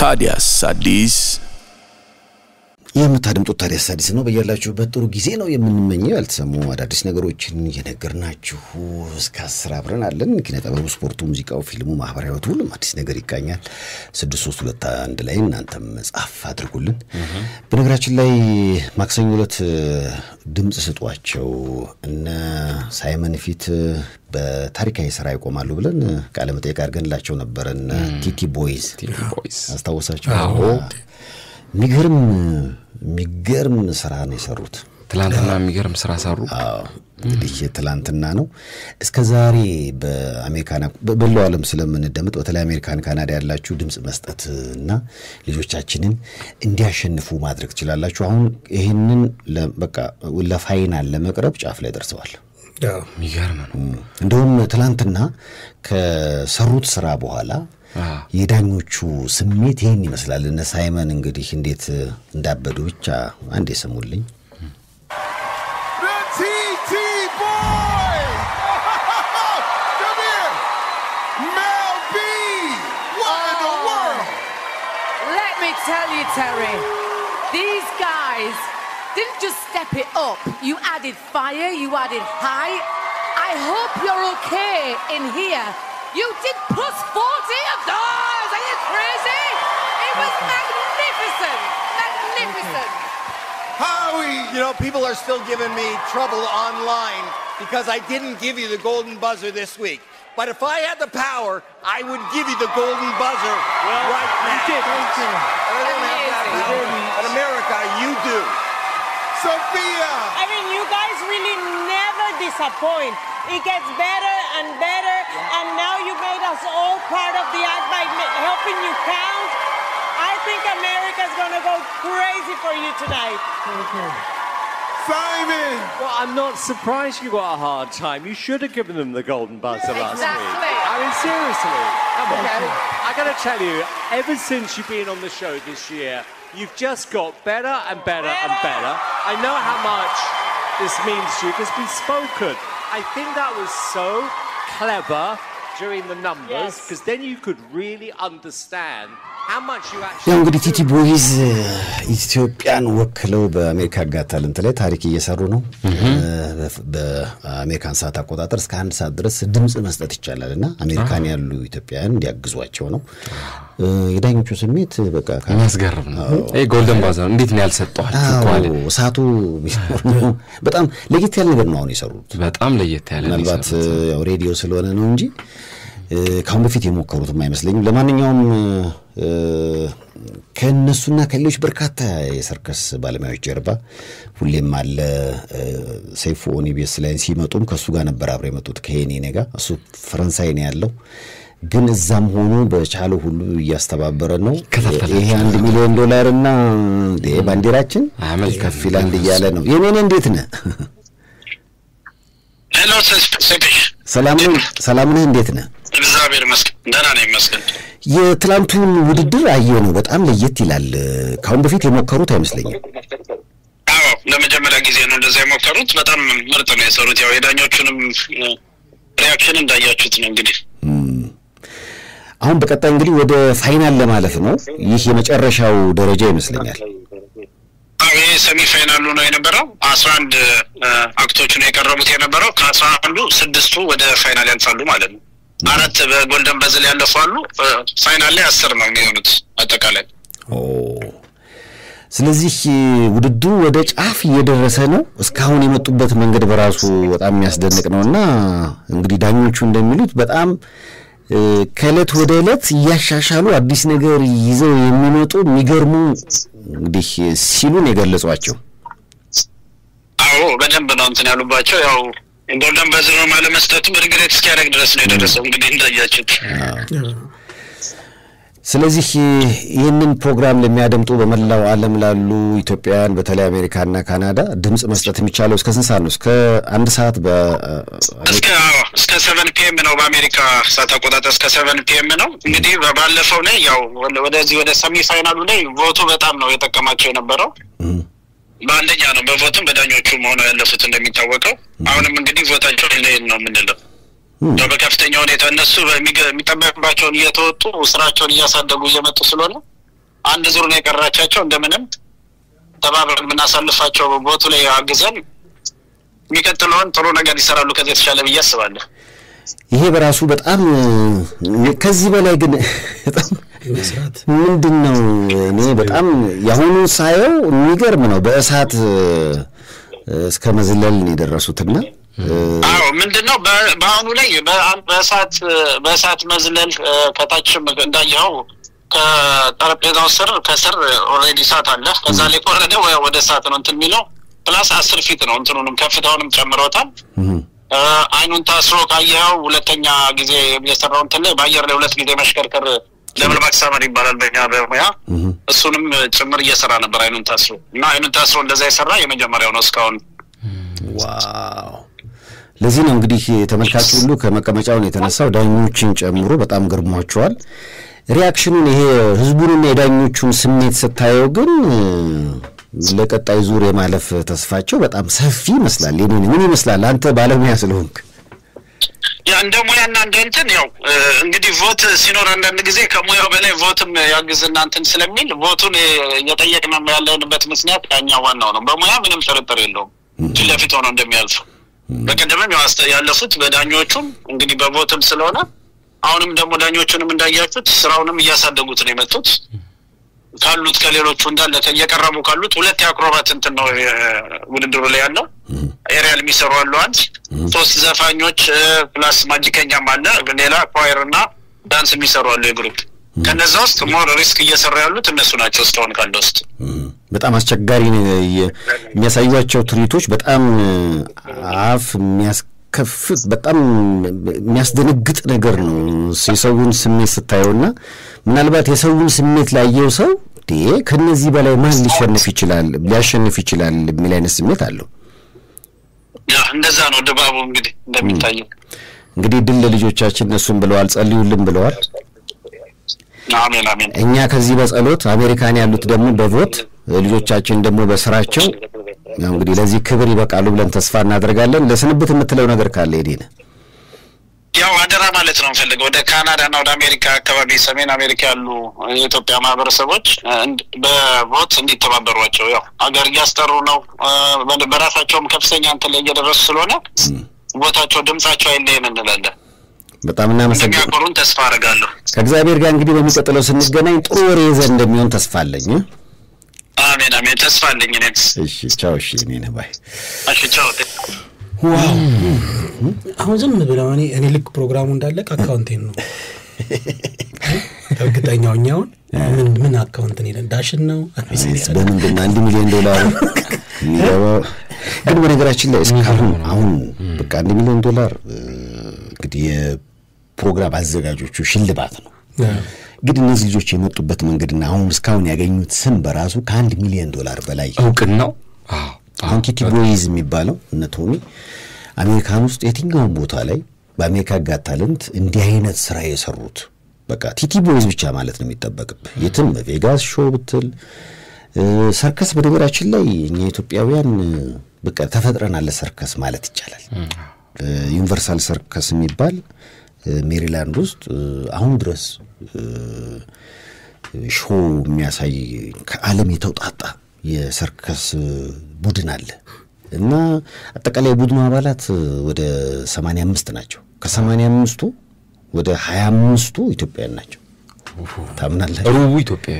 ታዲያስ አዲስ የምታደምጡት ታዲያስ አዲስ ነው። በየላችሁበት ጥሩ ጊዜ ነው የምንመኘው። ያልተሰሙ አዳዲስ ነገሮችን እየነገርናችሁ እስከ 10 አብረን አለን። ኪነጥበቡ፣ ስፖርቱ፣ ሙዚቃው፣ ፊልሙ፣ ማህበራዊ ህይወቱ ሁሉም አዲስ ነገር ይቃኛል። 6321 ላይ እናንተም ጻፍ አድርጉልን። በነገራችን ላይ ማክሰኞ ዕለት ድምጽ ስጧቸው እነ ሳይመን ፊት በታሪካዊ ስራ ይቆማሉ ብለን ቃለ መጠይቅ አድርገንላቸው ነበረን። ቲቲ ቦይዝ አስታውሳችሁ? ሚገርም ስራ ነው የሰሩት። ትላንትና ሚገርም ስራ ሰሩ። እንግዲህ ትላንትና ነው እስከዛሬ በአሜሪካና በለው ዓለም ስለምንደምጥ በተለይ አሜሪካን ካናዳ ያላችሁ ድምጽ መስጠትና ልጆቻችንን እንዲያሸንፉ ማድረግ ትችላላችሁ። አሁን ይሄንን በቃ ለፋይናል ለመቅረብ ጫፍ ላይ ደርሰዋል። ሚገርም ነው። እንደውም ትላንትና ከሰሩት ስራ በኋላ የዳኞቹ ስሜት ይሄን ይመስላል። እነ ሳይመን እንግዲህ እንዴት እንዳበዱ ብቻ አንዴ ሰሙልኝ። Let me tell you, Terry, these guys didn't just step it up. You added fire, you added height. I hope you're okay in here. You did plus 40 of those! Are you crazy? It was magnificent! Magnificent! Howie, you know, people are still giving me trouble online because I didn't give you the golden buzzer this week. But if I had the power, I would give you the golden buzzer right now. You did. I don't have that power. In America, you do. Sophia! I mean, you guys really never disappoint. It gets better and better, and now you made us all part of the act by helping you count. I think America's going to go crazy for you tonight. Okay. Simon! Well, I'm not surprised you got a hard time. You should have given them the golden buzzer last week. I mean, seriously. Okay. I got to tell you, ever since you've been on the show this year, you've just got better and better and better. I know how much this means to you because we've spoken. I think that was so clever during the numbers because then you could really understand how much you actually. እንግዲህ ቲቲ ቦይዝ ኢትዮጵያን ወክለው በአሜሪካ ጋር ታለንት ላይ ታሪክ እየሰሩ ነው። በአሜሪካን ሰዓት አቆጣጠር እስከ 1 ሰዓት ድረስ ድምጽ መስጠት ይቻላልና አሜሪካን ያሉ ኢትዮጵያውያን እንዲያግዟቸው ነው። የዳኞቹ ስሜት በቃ ያስገርም ነው። ጎልደን ባዘር እንዴት ነው ያልሰጠዋል? ሰዓቱ በጣም ለየት ያለ ነገር ነው አሁን የሰሩት። በጣም ለየት ያለ ነው። ምናልባት ያው ሬዲዮ ስለሆነ ነው እንጂ ካሁን በፊት የሞከሩት አይመስለኝም። ለማንኛውም ከነሱና ከሌሎች በርካታ የሰርከስ ባለሙያዎች ጀርባ ሁሌም አለ ሰይፉ ኦኒቤስ ላይ ሲመጡም ከሱ ጋር ነበር አብረው የመጡት ከሄኔ ነጋ። እሱ ፈረንሳይ ነው ያለው ግን እዛም ሆኖ በቻለው ሁሉ እያስተባበረ ነው። ይሄ $1 ሚሊዮን እና ባንዲራችን ከፍ ይላል እያለ ነው። የኔን እንዴት ነህ? ሄሎ ሰይፍሽ ሰላም ነህ? እንዴት ነህ? እግዚአብሔር ይመስገን ደህና ነኝ ይመስገን። የትላንቱን ውድድር አየሁ ነው በጣም ለየት ይላል። ካሁን በፊት የሞከሩት አይመስለኝም። አዎ ለመጀመሪያ ጊዜ ነው እንደዛ የሞከሩት። በጣም ምርጥ ነው የሰሩት። ያው የዳኞቹንም ሪአክሽን እንዳያችሁት ነው እንግዲህ። አሁን በቀጣይ እንግዲህ ወደ ፋይናል ለማለፍ ነው። ይህ የመጨረሻው ደረጃ ይመስለኛል። አዎ ሰሚ ፋይናሉ ነው የነበረው። 11 አክቶች ነው የቀረቡት የነበረው። ከ11ዱ 6ቱ ወደ ፋይናል ያልፋሉ ማለት ነው። 4 በጎልደን በዝል ያለፋሉ። ፋይናል ላይ 10 ነው የሚሆኑት አጠቃላይ። ስለዚህ ውድድሩ ወደ ጫፍ እየደረሰ ነው። እስካሁን የመጡበት መንገድ በራሱ በጣም የሚያስደንቅ ነውና እንግዲህ ዳኞቹ እንደሚሉት በጣም ከለት ወደ ለት ያሻሻሉ አዲስ ነገር ይዘው የሚመጡ የሚገርሙ እንግዲህ ሲሉን የገለጿቸው። አዎ በደንብ ነው እንትን ያሉባቸው። ያው ጎልደን በዝል ነው ማለት መስጠቱ በሪግሬት እስኪያደርግ ድረስ ነው የደረሰው እንግዲህ እንዳያችሁት። ስለዚህ ይህንን ፕሮግራም ለሚያደምጡ በመላው ዓለም ላሉ ኢትዮጵያውያን በተለይ አሜሪካና ካናዳ ድምጽ መስጠት የሚቻለው እስከ ስንት ሰዓት ነው? እስከ 1 ሰዓት እስከ 7 PM ነው በአሜሪካ ሰዓት አቆጣጠር እስከ 7 PM ነው። እንግዲህ ባለፈው ላይ ያው ወደዚህ ወደ ሰሚ ፋይናሉ ላይ ቮቱ በጣም ነው የጠቀማቸው የነበረው። በአንደኛ ነው በቮቱም በዳኞቹም ሆነው ያለፉት እንደሚታወቀው። አሁንም እንግዲህ ቮታቸው ላይ ነው የምንለው። በከፍተኛ ሁኔታ እነሱ የሚጠበቅባቸውን እየተወጡ ስራቸውን እያሳደጉ እየመጡ ስለሆነ አንድ ዙር ነው የቀራቻቸው እንደምንም ተባብረን ምናሳልፋቸው ቦቱ ላይ አግዘን የሚቀጥለውን ጥሩ ነገር ይሰራሉ ከዚህ የተሻለ ብዬ አስባለሁ ይሄ በራሱ በጣም ከዚህ በላይ ግን በጣም መስራት ምንድነው እኔ በጣም ያሁኑ ሳየው የሚገርም ነው በእሳት እስከ መዝለል ነው የደረሱትና አዎ ምንድነው በአሁኑ ላይ በእሳት መዝለል ከታችም እንዳያው ከጠረጴዛው ስር ከስር ኦሬዲ እሳት አለ ከዛ ላይ ቆረደ ወደ እሳት ነው እንትን የሚለው ፕላስ 10 ፊት ነው እንትኑንም ከፍታውንም ጨምሮታል አይኑን ታስሮ ካየው ሁለተኛ ጊዜ የሰራው እንትን ላይ ባየር ላይ ሁለት ጊዜ መሽከርከር ለምን ማክሳመር ይባላል በእኛ በሙያ እሱንም ጭምር እየሰራ ነበር አይኑን ታስሮ እንደዛ ይሰራ የመጀመሪያው ነው እስካሁን ዋው ለዚህ ነው እንግዲህ ተመልካቹ ሁሉ ከመቀመጫው የተነሳው ዳኞችን ጨምሮ በጣም ገርሟቸዋል ሪአክሽኑን ይሄ ህዝቡንና የዳኞቹን ስሜት ስታየው ግን ለቀጣይ ዙር የማለፍ ተስፋቸው በጣም ሰፊ ይመስላል ምን ይመስላል አንተ ባለሙያ ስለሆንክ ያ እንደሙያና እንደንትን ያው እንግዲህ ቮት ሲኖር አንዳንድ ጊዜ ከሙያው በላይ ቮትም ያግዝና እንትን ስለሚል ቮቱን እየጠየቅን ያለንበት ምክንያት ያኛው ዋናው ነው በሙያ ምንም ጥርጥር የለውም ለፊት ሆኖ እንደሚያልፍ በቀደምም ያለፉት በዳኞቹም እንግዲህ በቮትም ስለሆነ አሁንም ደግሞ ዳኞቹንም እንዳያችሁት ስራውንም እያሳደጉት ነው የመጡት ካሉት ከሌሎቹ እንዳለ ተየቀረቡ ካሉት ሁለት ያክሮባት እንትን ነው ውድድሩ ላይ ያለው ኤሪያል የሚሰሩ አሉ አንድ ሶስት ዘፋኞች ፕላስ ማጂከኛም አለ ሌላ ኳየርና ዳንስ የሚሰሩ አሉ የግሩፕ ከነዛ ውስጥ ሞር ሪስክ እየሰሩ ያሉት እነሱ ናቸው ስቶን ካለውስጥ በጣም አስቸጋሪ የሚያሳዩዋቸው ትርኢቶች በጣም አፍ የሚያስከፍት በጣም የሚያስደነግጥ ነገር ነው የሰውን ስሜት ስታዩና ምናልባት የሰውን ስሜት ላየው ሰው ከነዚህ በላይ ማን ሊያሸንፍ ይችላል የሚል አይነት ስሜት አለው ያ እንደዛ ነው ድባቡ እንግዲህ እንደሚታየው እንግዲህ ድል ለልጆቻችን እነሱም ብለዋል ጸልዩልን ብለዋል አሜን እኛ ከዚህ በጸሎት አሜሪካን ያሉት ደግሞ በቮት ልጆቻችን ደግሞ በስራቸው ያው እንግዲህ ለዚህ ክብር ይበቃሉ ብለን ተስፋ እናደርጋለን ለስንብት የምትለው ነገር ካለ ይዲነ ያው አደራ ማለት ነው ፈልገው ወደ ካናዳና ወደ አሜሪካ አካባቢ ሰሜን አሜሪካ ያሉ የኢትዮጵያ ማህበረሰቦች በቮት እንዲተባበሯቸው ያው አገር ያስተሩ ነው በራሳቸውም ከፍተኛ እንትን ላይ እየደረሱ ስለሆነ ቦታቸው ድምጻቸው አይለይም እንላለን በጣም እናመሰግናለን ተስፋ አደርጋለሁ ከእግዚአብሔር ጋር እንግዲህ በሚቀጥለው ስንገናኝ ጥሩ ወሬ ይዘን እንደሚሆን ተስፋ አለኝ አሜን ተስፋ አለኝ እሺ ቻው እሺ እኔ ባይ እሺ ቻው ዋው አሁን ዝም ብለው እኔ ልክ ፕሮግራሙ እንዳለቀ አካውንቴን ነው እርግጠኛው ምን አካውንት ነው ዳሽን ነው በምንድን ነው $1 ሚሊዮን የሚገባው ግን በነገራችን ላይ እስካሁን አሁን በቃ $1 ሚሊዮን እንግዲህ የፕሮግራም አዘጋጆቹ ሽልማት ነው ግን እነዚህ ልጆች የመጡበት መንገድና አሁን እስካሁን ያገኙት ስም በራሱ $1 ሚሊዮን በላይ እውቅናው አሁን ቲቲ ቦይዝ የሚባለው እነ ቶኒ አሜሪካን ውስጥ የትኛውን ቦታ ላይ በአሜሪካ ጋር ታለንት እንዲህ አይነት ስራ የሰሩት በቃ ቲቲ ቦይዝ ብቻ ማለት ነው የሚጠበቅብ የትም ቬጋስ ሾው ብትል ሰርከስ በነገራችን ላይ እኛ ኢትዮጵያውያን በቃ ተፈጥረናል ለሰርከስ ማለት ይቻላል ዩኒቨርሳል ሰርከስ የሚባል ሜሪላንድ ውስጥ አሁን ድረስ ሾው የሚያሳይ ከዓለም የተውጣጣ የሰርከስ ቡድን አለ እና አጠቃላይ ቡድኑ አባላት ወደ 85 ናቸው ከ85ቱ ወደ 25ቱ ኢትዮጵያውያን ናቸው ታምናለህ ሩቡ ኢትዮጵያ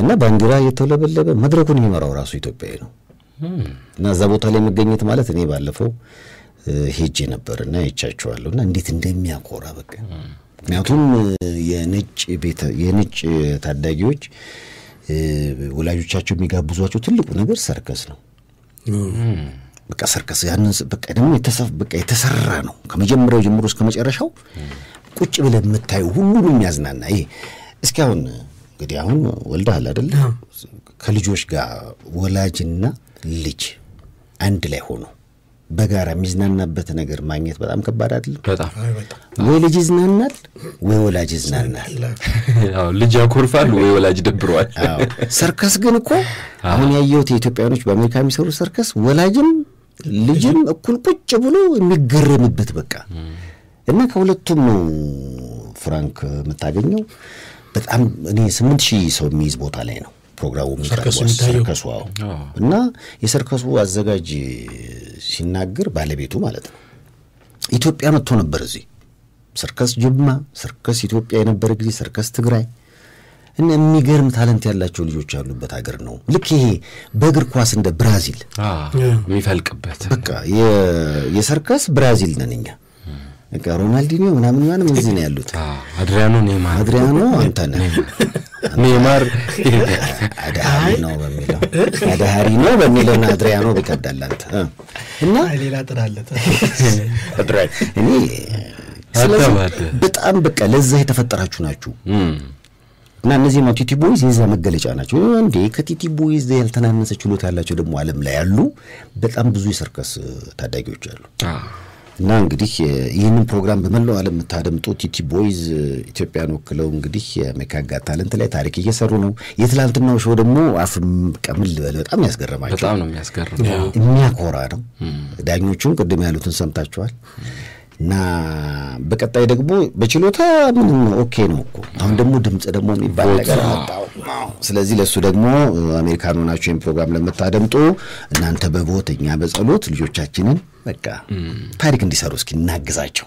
እና ባንዲራ የተለበለበ መድረኩን የሚመራው ራሱ ኢትዮጵያዊ ነው እና እዛ ቦታ ላይ መገኘት ማለት እኔ ባለፈው ሄጄ ነበርና አይቻቸዋለሁና እንዴት እንደሚያኮራ በቃ ምክንያቱም የነጭ ታዳጊዎች ወላጆቻቸው የሚጋብዟቸው ትልቁ ነገር ሰርከስ ነው በቃ ሰርከስ ያንን በቃ ደግሞ የተሰራ ነው ከመጀመሪያው ጀምሮ እስከ መጨረሻው ቁጭ ብለን መታዩ ሁሉንም ያዝናና ይሄ እስካሁን እንግዲህ አሁን ወልደሃል አይደል ከልጆች ጋር ወላጅና ልጅ አንድ ላይ ሆኖ በጋራ የሚዝናናበት ነገር ማግኘት በጣም ከባድ አይደል በጣም ወይ ልጅ ይዝናናል ወይ ወላጅ ይዝናናል ያው ልጅ ያኮርፋል ወይ ወላጅ ደብሯል ሰርከስ ግን እኮ አሁን ያየሁት የኢትዮጵያኖች በአሜሪካ የሚሰሩ ሰርከስ ወላጅም ልጅም እኩል ቁጭ ብሎ የሚገረምበት በቃ እና ከሁለቱም ነው ፍራንክ የምታገኘው በጣም እኔ 8000 ሰው የሚይዝ ቦታ ላይ ነው ፕሮግራሙ የሚቀርበው ሰርከሱ እና የሰርከሱ አዘጋጅ ሲናገር ባለቤቱ ማለት ነው ኢትዮጵያ መጥቶ ነበር እዚህ ሰርከስ ጅማ ሰርከስ ኢትዮጵያ የነበረ ጊዜ ሰርከስ ትግራይ እና የሚገርም ታለንት ያላቸው ልጆች ያሉበት ሀገር ነው ልክ ይሄ በእግር ኳስ እንደ ብራዚል የሚፈልቅበት በቃ የሰርከስ ብራዚል ነንኛ በቃ ሮናልዲኒዮ ምናምን እዚህ ነው ያሉት አድሪያኖ አንተነ ኔማር አዳሃሪ ነው በሚለው አድሪያኖ በከዳላንተ እና ሌላ ጥራለት አድራይ እኔ ስለዚህ በጣም በቃ ለዛ የተፈጠራችሁ ናችሁ እና እነዚህ ነው ቲቲ ቦይዝ የዛ መገለጫ ናቸው እንዴ ከቲቲ ቦይዝ ያልተናነሰ ችሎታ ያላቸው ደግሞ ዓለም ላይ ያሉ በጣም ብዙ የሰርከስ ታዳጊዎች አሉ እና እንግዲህ ይህንን ፕሮግራም በመላው ዓለም ታደምጡ ቲቲ ቦይዝ ኢትዮጵያን ወክለው እንግዲህ የሜካጋ ታለንት ላይ ታሪክ እየሰሩ ነው የትላንትናው ሾው ደግሞ አፍም ቀምል በጣም ያስገርማቸው በጣም ነው የሚያስገርመው የሚያኮራ ነው ዳኞቹን ቅድም ያሉትን ሰምታችኋል እና በቀጣይ ደግሞ በችሎታ ምንም ኦኬ ነው እኮ አሁን ደግሞ ድምጽ ደግሞ የሚባል ነገር አጣው ስለዚህ ለሱ ደግሞ አሜሪካን ሆናችሁ ይሄን ፕሮግራም ለምታደምጡ እናንተ በቦተኛ በጸሎት ልጆቻችንን በቃ ታሪክ እንዲሰሩ እስኪ እናግዛቸው